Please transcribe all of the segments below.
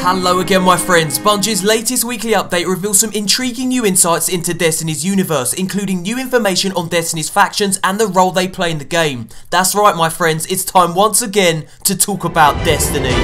Hello again my friends. Bungie's latest weekly update reveals some intriguing new insights into Destiny's universe, including new information on Destiny's factions and the role they play in the game. That's right my friends, it's time once again to talk about Destiny.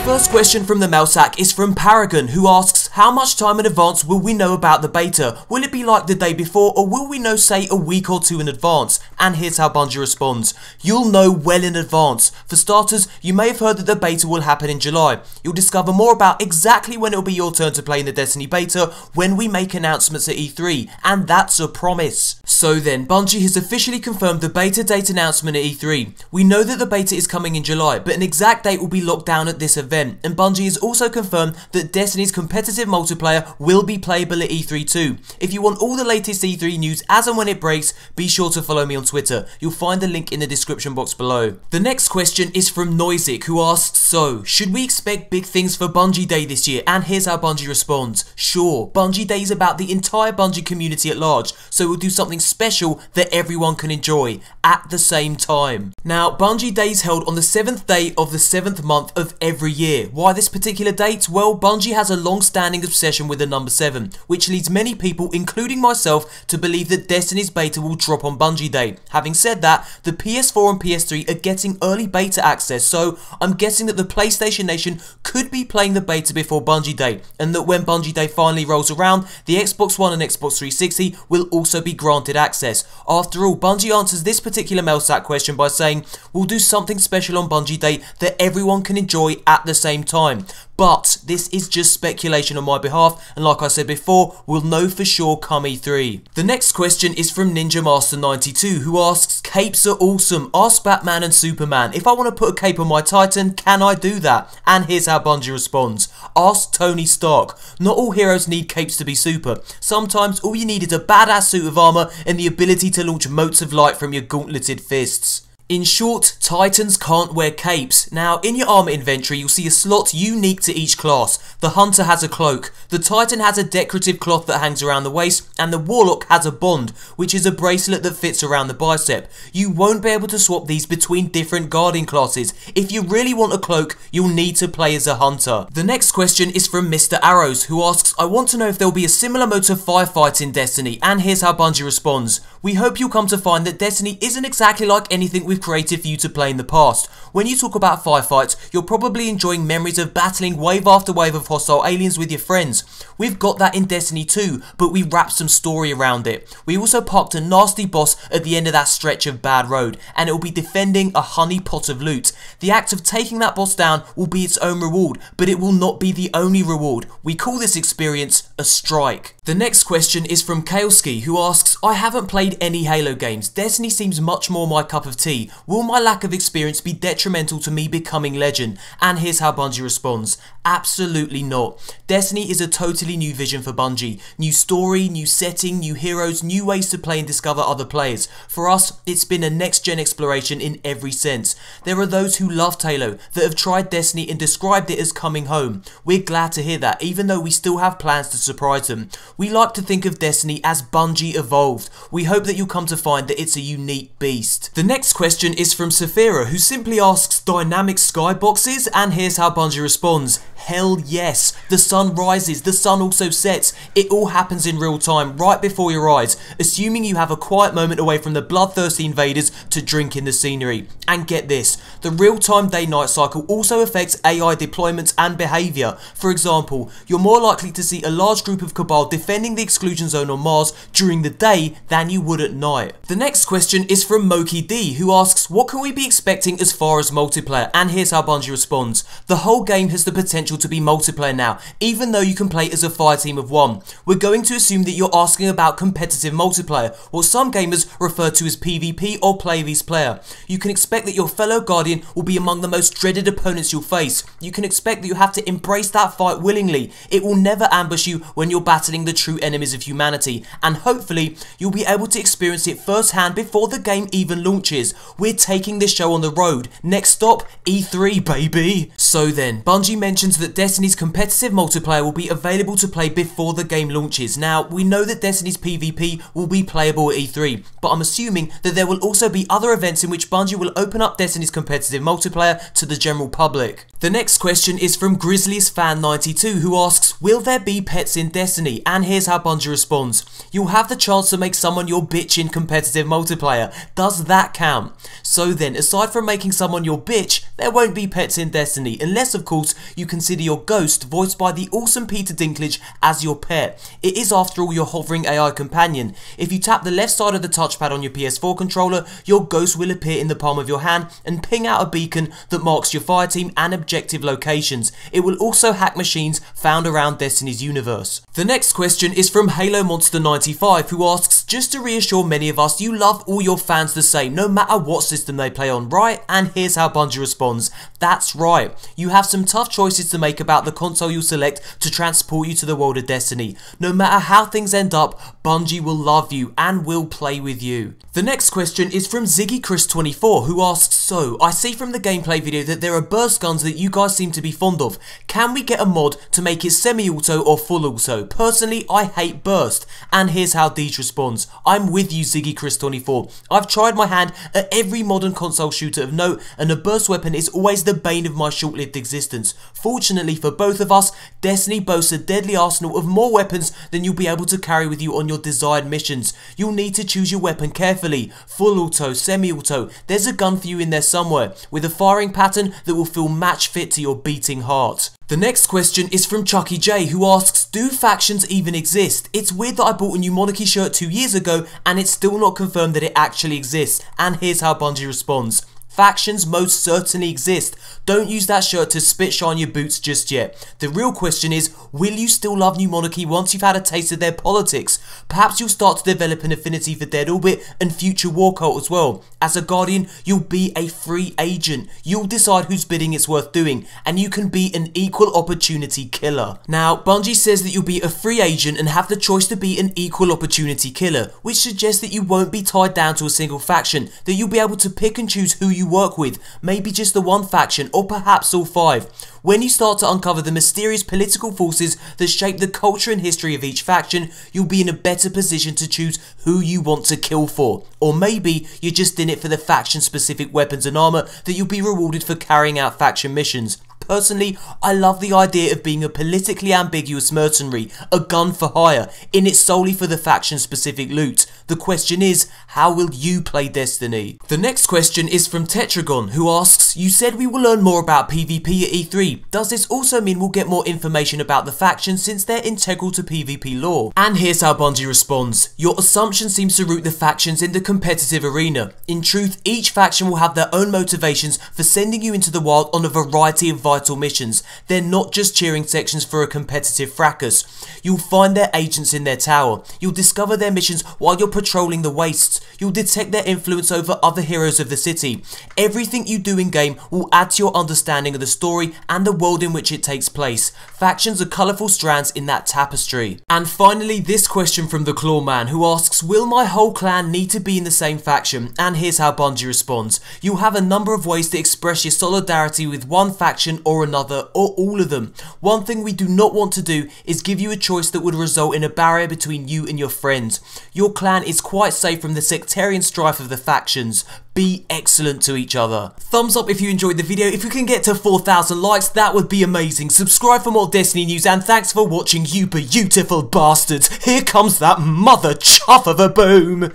First question from the mail sack is from Paragon, who asks, how much time in advance will we know about the beta? Will it be like the day before, or will we know, say, a week or two in advance? And here's how Bungie responds. You'll know well in advance. For starters, you may have heard that the beta will happen in July. You'll discover more about exactly when it'll be your turn to play in the Destiny beta when we make announcements at E3, and that's a promise. So then, Bungie has officially confirmed the beta date announcement at E3. We know that the beta is coming in July, but an exact date will be locked down at this event. And Bungie has also confirmed that Destiny's competitive multiplayer will be playable at E3 too. If you want all the latest E3 news as and when it breaks, be sure to follow me on Twitter. You'll find the link in the description box below. The next question is from Noisic, who asks, so, should we expect big things for Bungie Day this year? And here's how Bungie responds. Sure, Bungie Day is about the entire Bungie community at large, so we'll do something special that everyone can enjoy at the same time. Now, Bungie Day is held on the 7th day of the 7th month of every year. Why this particular date? Well, Bungie has a long-standing obsession with the number 7, which leads many people, including myself, to believe that Destiny's beta will drop on Bungie Day. Having said that, the PS4 and PS3 are getting early beta access, so I'm guessing that the PlayStation Nation could be playing the beta before Bungie Day, and that when Bungie Day finally rolls around, the Xbox One and Xbox 360 will also be granted access. After all, Bungie answers this particular mailsack question by saying, we'll do something special on Bungie Day that everyone can enjoy at the same time. But this is just speculation on my behalf, and like I said before, we'll know for sure come E3. The next question is from Ninja Master 92, who asks, capes are awesome, ask Batman and Superman, if I want to put a cape on my Titan, can I do that? And here's how Bungie responds, ask Tony Stark, not all heroes need capes to be super, sometimes all you need is a badass suit of armor and the ability to launch motes of light from your gauntleted fists. In short, Titans can't wear capes. Now, in your armor inventory, you'll see a slot unique to each class. The Hunter has a cloak, the Titan has a decorative cloth that hangs around the waist, and the Warlock has a bond, which is a bracelet that fits around the bicep. You won't be able to swap these between different Guardian classes. If you really want a cloak, you'll need to play as a Hunter. The next question is from Mr. Arrows, who asks, I want to know if there will be a similar mode to firefights in Destiny, and here's how Bungie responds. We hope you'll come to find that Destiny isn't exactly like anything we've created for you to play in the past. When you talk about firefights, you're probably enjoying memories of battling wave after wave of hostile aliens with your friends. We've got that in Destiny too, but we wrapped some story around it. We also parked a nasty boss at the end of that stretch of bad road, and it will be defending a honey pot of loot. The act of taking that boss down will be its own reward, but it will not be the only reward. We call this experience a strike. The next question is from Kailski, who asks, I haven't played any Halo games. Destiny seems much more my cup of tea. Will my lack of experience be detrimental to me becoming legend? And here's how Bungie responds. Absolutely not. Destiny is a totally new vision for Bungie. New story, new setting, new heroes, new ways to play and discover other players. For us, it's been a next-gen exploration in every sense. There are those who loved Halo, that have tried Destiny and described it as coming home. We're glad to hear that, even though we still have plans to surprise them. We like to think of Destiny as Bungie evolved. We hope that you'll come to find that it's a unique beast. The next question is from Saphira, who simply asks, dynamic skyboxes? And here's how Bungie responds. Hell yes. The sun rises, the sun also sets. It all happens in real time, right before your eyes, assuming you have a quiet moment away from the bloodthirsty invaders to drink in the scenery. And get this, the real-time day-night cycle also affects AI deployments and behaviour. For example, you're more likely to see a large group of Cabal defending the exclusion zone on Mars during the day than you would at night. The next question is from Moki D, who asks, what can we be expecting as far as multiplayer? And here's how Bungie responds. The whole game has the potential to be multiplayer now, even though you can play as a fire team of one. We're going to assume that you're asking about competitive multiplayer, what some gamers refer to as PvP or play vs player. You can expect that your fellow Guardian will be among the most dreaded opponents you'll face. You can expect that you have to embrace that fight willingly. It will never ambush you when you're battling the the true enemies of humanity, and hopefully you'll be able to experience it firsthand before the game even launches. We're taking this show on the road. Next stop, E3 baby. So then, Bungie mentions that Destiny's competitive multiplayer will be available to play before the game launches. Now, we know that Destiny's PvP will be playable at E3, but I'm assuming that there will also be other events in which Bungie will open up Destiny's competitive multiplayer to the general public. The next question is from GrizzliesFan92, who asks, will there be pets in Destiny? And here's how Bungie responds. You'll have the chance to make someone your bitch in competitive multiplayer. Does that count? So then, aside from making someone your bitch, there won't be pets in Destiny, unless of course you consider your ghost, voiced by the awesome Peter Dinklage, as your pet. It is after all your hovering AI companion. If you tap the left side of the touchpad on your PS4 controller, your ghost will appear in the palm of your hand and ping out a beacon that marks your fire team and objective locations. It will also hack machines found around Destiny's universe. The next question is from Halo Monster 95, who asks, just to reassure many of us, you love all your fans the same, no matter what system they play on, right? And here's how Bungie responds. That's right. You have some tough choices to make about the console you select to transport you to the world of Destiny. No matter how things end up, Bungie will love you and will play with you. The next question is from ZiggyChris24, who asks, so, I see from the gameplay video that there are burst guns that you guys seem to be fond of. Can we get a mod to make it semi-auto or full auto? Personally, I hate burst. And here's how Deej responds. I'm with you, ZiggyChris24. I've tried my hand at every modern console shooter of note, and a burst weapon is always the bane of my short-lived existence. Fortunately for both of us, Destiny boasts a deadly arsenal of more weapons than you'll be able to carry with you on your desired missions. You'll need to choose your weapon carefully. Full auto, semi-auto, there's a gun for you in there somewhere, with a firing pattern that will feel match fit to your beating heart. The next question is from Chucky J, who asks, do factions even exist? It's weird that I bought a new Monarchy shirt 2 years ago and it's still not confirmed that it actually exists. And here's how Bungie responds. Factions most certainly exist. Don't use that shirt to spit shine your boots just yet. The real question is, will you still love New Monarchy once you've had a taste of their politics? Perhaps you'll start to develop an affinity for Dead Orbit and Future War Cult as well. As a Guardian, you'll be a free agent. You'll decide whose bidding it's worth doing, and you can be an equal opportunity killer. Now, Bungie says that you'll be a free agent and have the choice to be an equal opportunity killer, which suggests that you won't be tied down to a single faction, that you'll be able to pick and choose who you work with, maybe just the one faction or perhaps all five. When you start to uncover the mysterious political forces that shape the culture and history of each faction, you'll be in a better position to choose who you want to kill for. Or maybe you're just in it for the faction specific weapons and armor that you'll be rewarded for carrying out faction missions. Personally, I love the idea of being a politically ambiguous mercenary, a gun for hire, in it solely for the faction-specific loot. The question is, how will you play Destiny? The next question is from Tetragon, who asks, you said we will learn more about PvP at E3. Does this also mean we'll get more information about the factions since they're integral to PvP lore? And here's how Bungie responds. Your assumption seems to root the factions in the competitive arena. In truth, each faction will have their own motivations for sending you into the wild on a variety of vital missions. They're not just cheering sections for a competitive fracas. You'll find their agents in their tower. You'll discover their missions while you're patrolling the wastes. You'll detect their influence over other heroes of the city. Everything you do in game will add to your understanding of the story and the world in which it takes place. Factions are colourful strands in that tapestry. And finally, this question from the Clawman, who asks, will my whole clan need to be in the same faction? And here's how Bungie responds. You'll have a number of ways to express your solidarity with one faction or another, or all of them. One thing we do not want to do is give you a choice that would result in a barrier between you and your friends. Your clan is quite safe from the sectarian strife of the factions. Be excellent to each other. Thumbs up if you enjoyed the video. If we can get to 4,000 likes, that would be amazing. Subscribe for more Destiny news, and thanks for watching, you beautiful bastards. Here comes that mother chuff of a boom.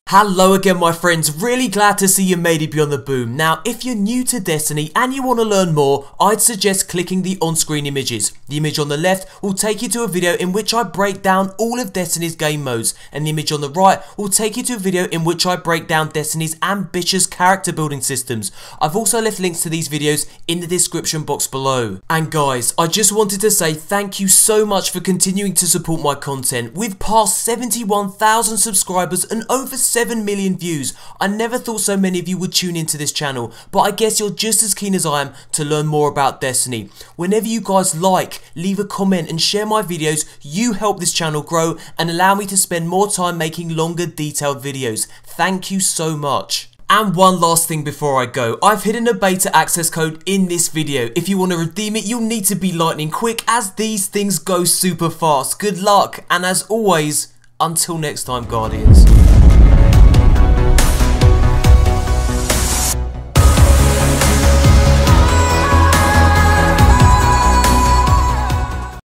Hello again my friends, really glad to see you made it beyond the boom. Now if you're new to Destiny and you want to learn more, I'd suggest clicking the on-screen images. The image on the left will take you to a video in which I break down all of Destiny's game modes, and the image on the right will take you to a video in which I break down Destiny's ambitious character building systems. I've also left links to these videos in the description box below. And guys, I just wanted to say thank you so much for continuing to support my content. We've passed 71,000 subscribers and over 7 million views. I never thought so many of you would tune into this channel, but I guess you're just as keen as I am to learn more about Destiny. Whenever you guys like, leave a comment and share my videos, you help this channel grow and allow me to spend more time making longer detailed videos. Thank you so much. And one last thing before I go, I've hidden a beta access code in this video. If you want to redeem it, you'll need to be lightning quick as these things go super fast. Good luck, and as always, until next time, Guardians.